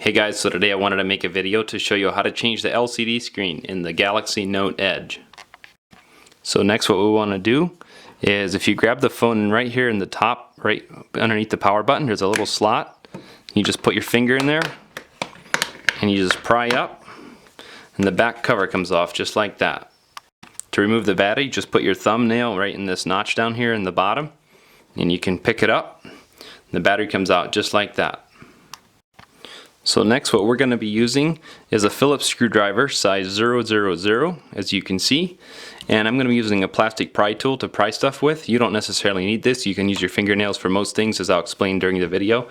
Hey guys, so today I wanted to make a video to show you how to change the LCD screen in the Galaxy Note Edge. So next what we want to do is if you grab the phone right here in the top, right underneath the power button, there's a little slot. You just put your finger in there and you just pry up and the back cover comes off just like that. To remove the battery, just put your thumbnail right in this notch down here in the bottom and you can pick it up. The battery comes out just like that. So next what we're going to be using is a Phillips screwdriver size 000 as you can see, and I'm going to be using a plastic pry tool to pry stuff with. You don't necessarily need this, you can use your fingernails for most things as I'll explain during the video.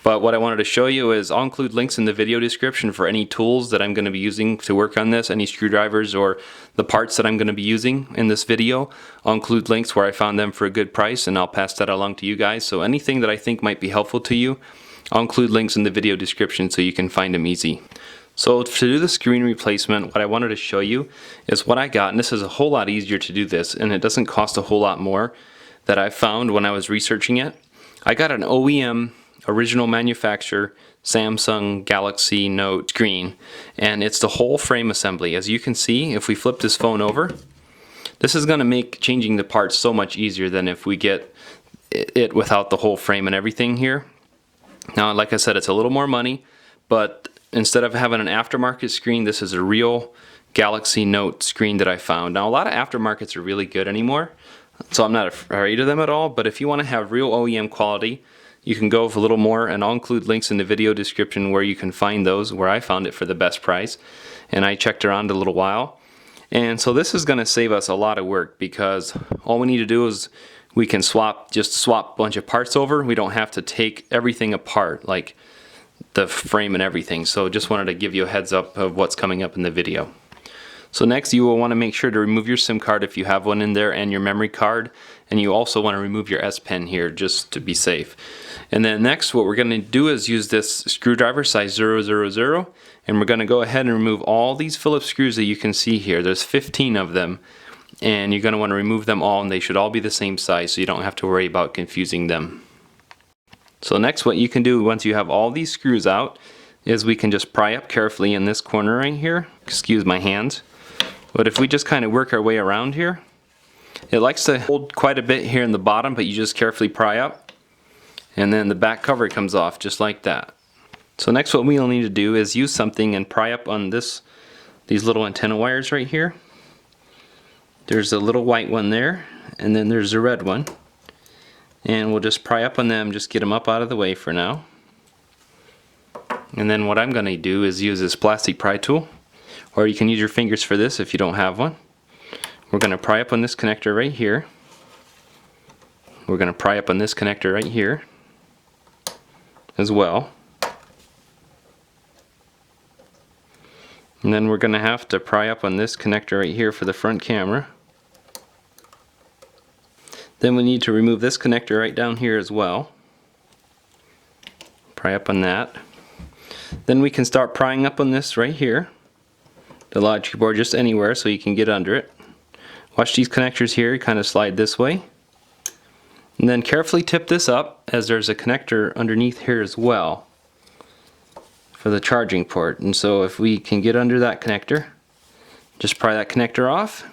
But what I wanted to show you is I'll include links in the video description for any tools that I'm going to be using to work on this, any screwdrivers or the parts that I'm going to be using in this video. I'll include links where I found them for a good price and I'll pass that along to you guys. So anything that I think might be helpful to you, I'll include links in the video description so you can find them easy. So to do the screen replacement, what I wanted to show you is what I got, and this is a whole lot easier to do this, and it doesn't cost a whole lot more that I found when I was researching it. I got an OEM, original manufacturer, Samsung Galaxy Note screen, and it's the whole frame assembly. As you can see, if we flip this phone over, this is going to make changing the parts so much easier than if we get it without the whole frame and everything here. Now, like I said, it's a little more money, but instead of having an aftermarket screen, this is a real Galaxy Note screen that I found. Now, a lot of aftermarkets are really good anymore, so I'm not afraid of them at all, but if you want to have real OEM quality, you can go with a little more, and I'll include links in the video description where you can find those, where I found it for the best price, and I checked around a little while. And so this is going to save us a lot of work because all we need to do is we can just swap a bunch of parts over. We don't have to take everything apart, like the frame and everything. So just wanted to give you a heads up of what's coming up in the video. So next you will want to make sure to remove your SIM card if you have one in there and your memory card. And you also want to remove your S Pen here just to be safe. And then next what we're going to do is use this screwdriver size 000, and we're going to go ahead and remove all these Phillips screws that you can see here. There's 15 of them. And you're going to want to remove them all, and they should all be the same size so you don't have to worry about confusing them. So next what you can do once you have all these screws out is we can just pry up carefully in this corner right here. Excuse my hands. But if we just kind of work our way around here, it likes to hold quite a bit here in the bottom, but you just carefully pry up and then the back cover comes off just like that. So next what we'll need to do is use something and pry up on these little antenna wires right here. There's a little white one there, and then there's a red one. And we'll just pry up on them, just get them up out of the way for now. And then what I'm going to do is use this plastic pry tool, or you can use your fingers for this if you don't have one. We're going to pry up on this connector right here. We're going to pry up on this connector right here as well. And then we're going to have to pry up on this connector right here for the front camera. Then we need to remove this connector right down here as well. Pry up on that. Then we can start prying up on this right here. The logic board, just anywhere so you can get under it. Watch these connectors here kind of slide this way. And then carefully tip this up as there's a connector underneath here as well for the charging port. And so if we can get under that connector, just pry that connector off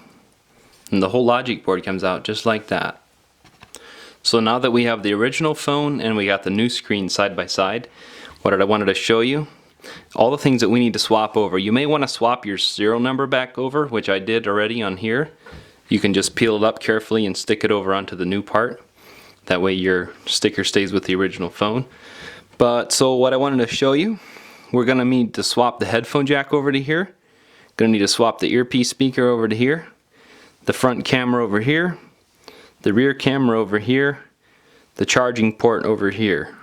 and the whole logic board comes out just like that. So now that we have the original phone and we got the new screen side by side, what I wanted to show you, all the things that we need to swap over. You may want to swap your serial number back over, which I did already on here. You can just peel it up carefully and stick it over onto the new part. That way your sticker stays with the original phone. But so what I wanted to show you, we're going to need to swap the headphone jack over to here. Going to need to swap the earpiece speaker over to here. The front camera over here. The rear camera over here. The charging port over here.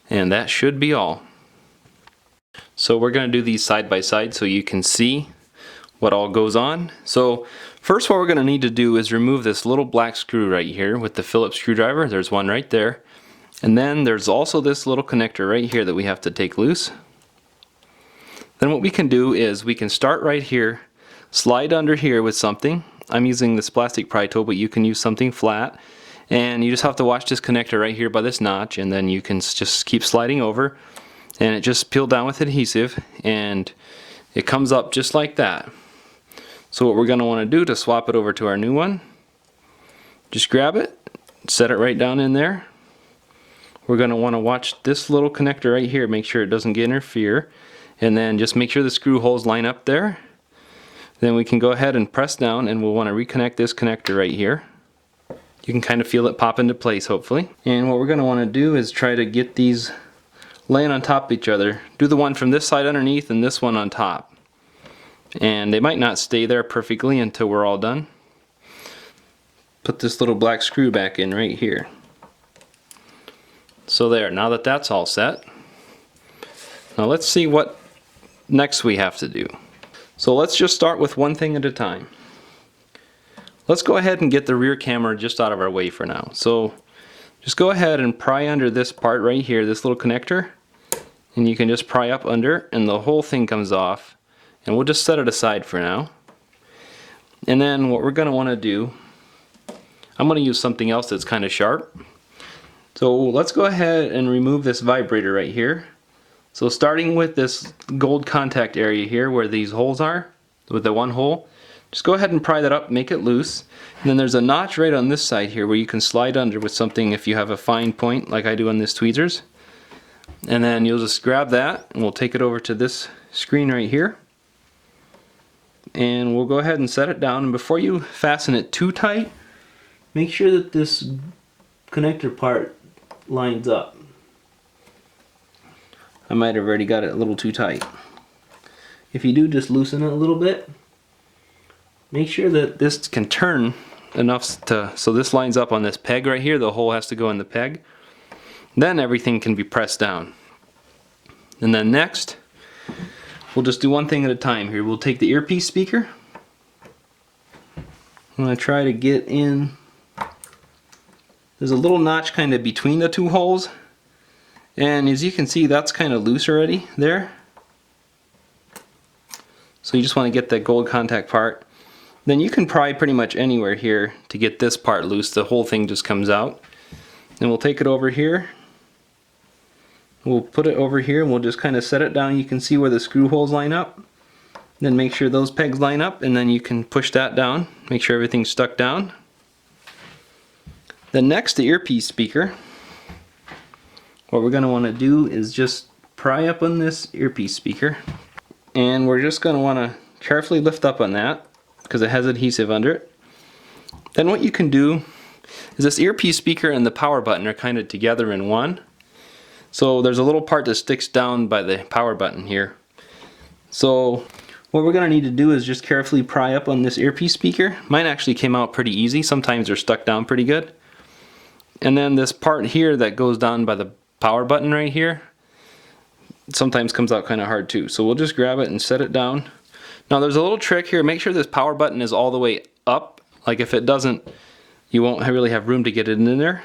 And that should be all. So we're going to do these side by side so you can see what all goes on. So first what we're going to need to do is remove this little black screw right here with the Phillips screwdriver. There's one right there. And then there's also this little connector right here that we have to take loose. Then what we can do is we can start right here, slide under here with something. I'm using this plastic pry tool, but you can use something flat. And you just have to watch this connector right here by this notch, and then you can just keep sliding over. and it just peeled down with adhesive, and it comes up just like that. So what we're going to want to do to swap it over to our new one, just grab it, set it right down in there. We're going to want to watch this little connector right here, make sure it doesn't get interfere, and then just make sure the screw holes line up there. Then we can go ahead and press down, and we'll want to reconnect this connector right here. You can kind of feel it pop into place, hopefully. And what we're going to want to do is try to get these laying on top of each other. Do the one from this side underneath and this one on top. And they might not stay there perfectly until we're all done. Put this little black screw back in right here. So there, now that that's all set, now let's see what next we have to do. So let's just start with one thing at a time. Let's go ahead and get the rear camera just out of our way for now. So just go ahead and pry under this part right here, this little connector, and you can just pry up under and the whole thing comes off. And we'll just set it aside for now. And then what we're going to want to do, I'm going to use something else that's kind of sharp. So let's go ahead and remove this vibrator right here. So starting with this gold contact area here where these holes are, with the one hole, just go ahead and pry that up, make it loose. And then there's a notch right on this side here where you can slide under with something if you have a fine point like I do on this tweezers. And then you'll just grab that and we'll take it over to this screen right here. And we'll go ahead and set it down, and before you fasten it too tight, make sure that this connector part lines up. I might have already got it a little too tight. If you do, just loosen it a little bit. Make sure that this can turn enough so this lines up on this peg right here. The hole has to go in the peg. Then everything can be pressed down. And then next, we'll just do one thing at a time here. We'll take the earpiece speaker. I'm going to try to get in. There's a little notch kind of between the two holes. And as you can see, that's kind of loose already there. So you just want to get that gold contact part. Then you can pry pretty much anywhere here to get this part loose. The whole thing just comes out. Then we'll take it over here. We'll put it over here and we'll just kind of set it down. You can see where the screw holes line up. Then make sure those pegs line up, and then you can push that down. Make sure everything's stuck down. Then next, the earpiece speaker. What we're going to want to do is just pry up on this earpiece speaker. And we're just going to want to carefully lift up on that because it has adhesive under it. Then what you can do is this earpiece speaker and the power button are kind of together in one. So there's a little part that sticks down by the power button here. So what we're going to need to do is just carefully pry up on this earpiece speaker. Mine actually came out pretty easy. Sometimes they're stuck down pretty good. And then this part here that goes down by the power button right here sometimes comes out kind of hard too. So we'll just grab it and set it down. Now there's a little trick here. Make sure this power button is all the way up. Like if it doesn't, you won't really have room to get it in there.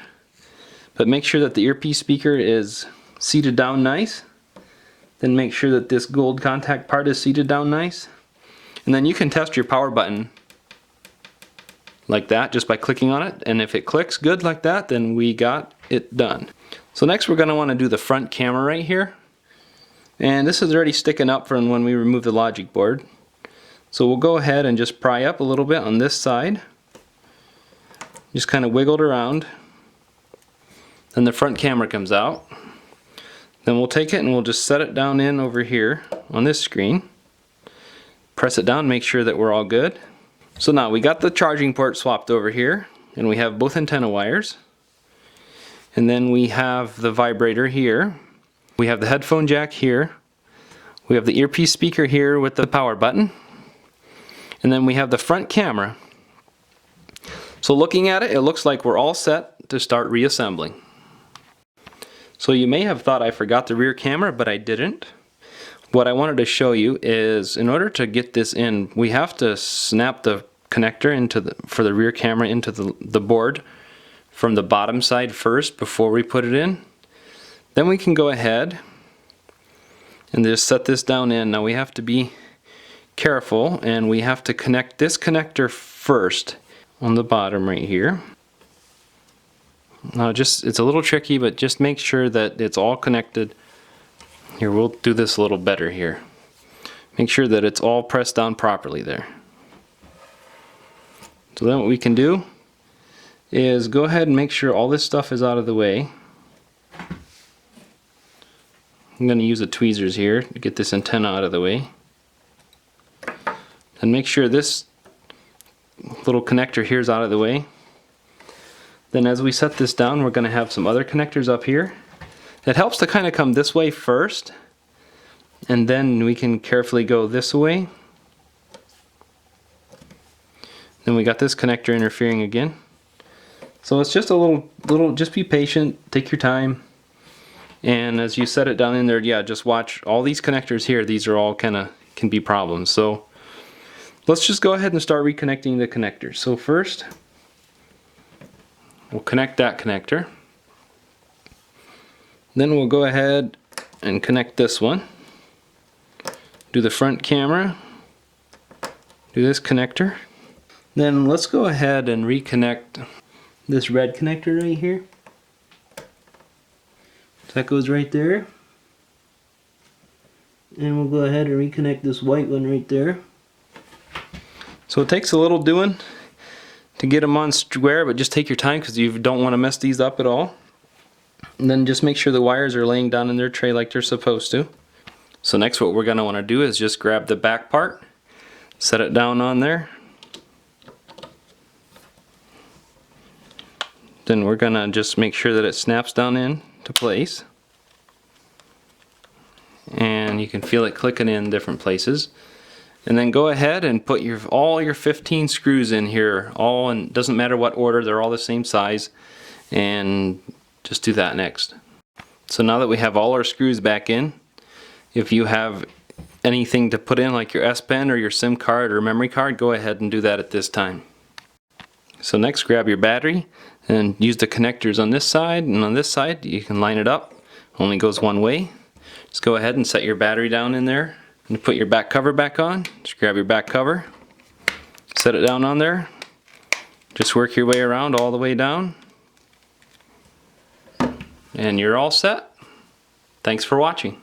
But make sure that the earpiece speaker is seated down nice. Then make sure that this gold contact part is seated down nice. And then you can test your power button like that just by clicking on it. And if it clicks good like that, then we got it done. So next we're going to want to do the front camera right here. And this is already sticking up from when we remove the logic board. So we'll go ahead and just pry up a little bit on this side. Just kind of wiggle it around. Then the front camera comes out. Then we'll take it and we'll just set it down in over here on this screen. Press it down, make sure that we're all good. So now we got the charging port swapped over here, and we have both antenna wires. And then we have the vibrator here. We have the headphone jack here. We have the earpiece speaker here with the power button. And then we have the front camera. So looking at it, it looks like we're all set to start reassembling. So you may have thought I forgot the rear camera, but I didn't. What I wanted to show you is in order to get this in, we have to snap the connector for the rear camera into the board from the bottom side first before we put it in. Then we can go ahead and just set this down in. Now we have to be careful, and we have to connect this connector first on the bottom right here. Now it's a little tricky, but just make sure that it's all connected Here, we'll do this a little better here. Make sure that it's all pressed down properly there. So then what we can do is go ahead and make sure all this stuff is out of the way. I'm going to use the tweezers here to get this antenna out of the way. And make sure this little connector here is out of the way. Then as we set this down, we're going to have some other connectors up here. It helps to kind of come this way first, and then we can carefully go this way. Then we got this connector interfering again. So it's just a little, just be patient, take your time. And as you set it down in there, yeah, just watch all these connectors here. These are all kind of can be problems. So let's just go ahead and start reconnecting the connectors. So first, we'll connect that connector. Then we'll go ahead and connect this one. Do the front camera. Do this connector. Then let's go ahead and reconnect this red connector right here. So that goes right there. And we'll go ahead and reconnect this white one right there. So it takes a little doing to get them on square, but just take your time because you don't want to mess these up at all. And then just make sure the wires are laying down in their tray like they're supposed to. So next what we're going to want to do is just grab the back part, set it down on there. Then we're going to just make sure that it snaps down in to place. And you can feel it clicking in different places. And then go ahead and put all your 15 screws in here. All in, doesn't matter what order, they're all the same size. And just do that next. So now that we have all our screws back in, if you have anything to put in like your S Pen or your SIM card or memory card, go ahead and do that at this time. So next, grab your battery and use the connectors on this side, and on this side you can line it up. Only goes one way. Just go ahead and set your battery down in there and put your back cover back on. Just grab your back cover, set it down on there. Just work your way around all the way down. And you're all set. Thanks for watching.